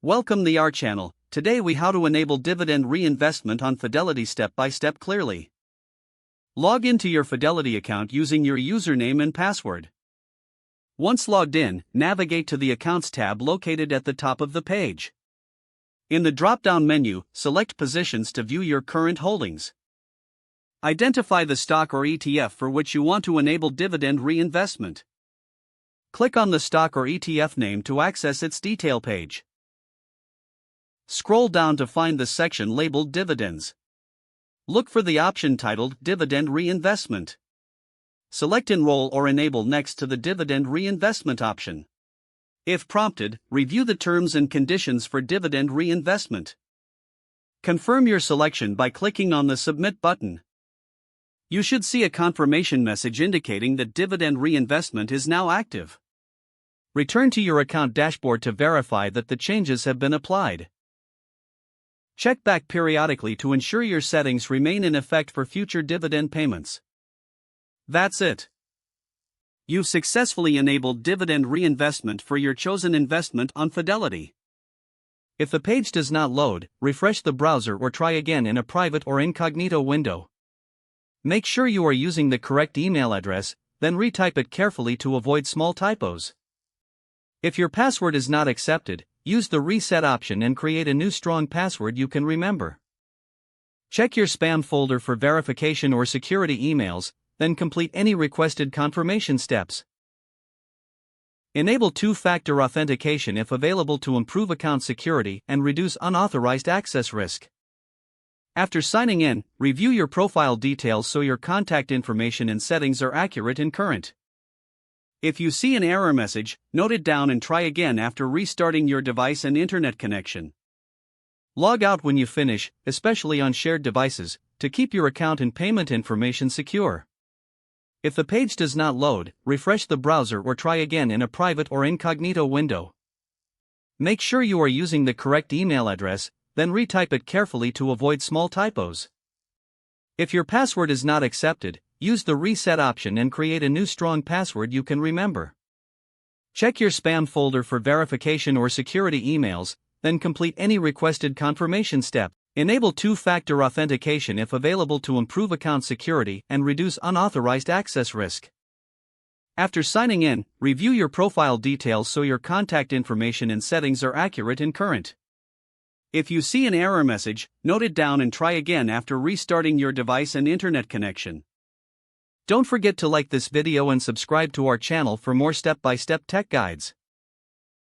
Welcome to our channel. Today we how to enable dividend reinvestment on Fidelity step by step clearly. Log into your Fidelity account using your username and password. Once logged in, navigate to the Accounts tab located at the top of the page. In the drop-down menu, select Positions to view your current holdings. Identify the stock or ETF for which you want to enable dividend reinvestment. Click on the stock or ETF name to access its detail page. Scroll down to find the section labeled Dividends. Look for the option titled Dividend Reinvestment. Select Enroll or Enable next to the Dividend Reinvestment option. If prompted, review the terms and conditions for dividend reinvestment. Confirm your selection by clicking on the Submit button. You should see a confirmation message indicating that dividend reinvestment is now active. Return to your account dashboard to verify that the changes have been applied. Check back periodically to ensure your settings remain in effect for future dividend payments. That's it. You've successfully enabled dividend reinvestment for your chosen investment on Fidelity. If the page does not load, refresh the browser or try again in a private or incognito window. Make sure you are using the correct email address, then retype it carefully to avoid small typos. If your password is not accepted, use the reset option and create a new strong password you can remember. Check your spam folder for verification or security emails, then complete any requested confirmation steps. Enable two-factor authentication if available to improve account security and reduce unauthorized access risk. After signing in, review your profile details so your contact information and settings are accurate and current. If you see an error message, note it down and try again after restarting your device and internet connection. Log out when you finish, especially on shared devices, to keep your account and payment information secure. If the page does not load, refresh the browser or try again in a private or incognito window. Make sure you are using the correct email address, then retype it carefully to avoid small typos. If your password is not accepted, use the reset option and create a new strong password you can remember. Check your spam folder for verification or security emails, then complete any requested confirmation step. Enable two-factor authentication if available to improve account security and reduce unauthorized access risk. After signing in, review your profile details so your contact information and settings are accurate and current. If you see an error message, note it down and try again after restarting your device and internet connection. Don't forget to like this video and subscribe to our channel for more step-by-step tech guides.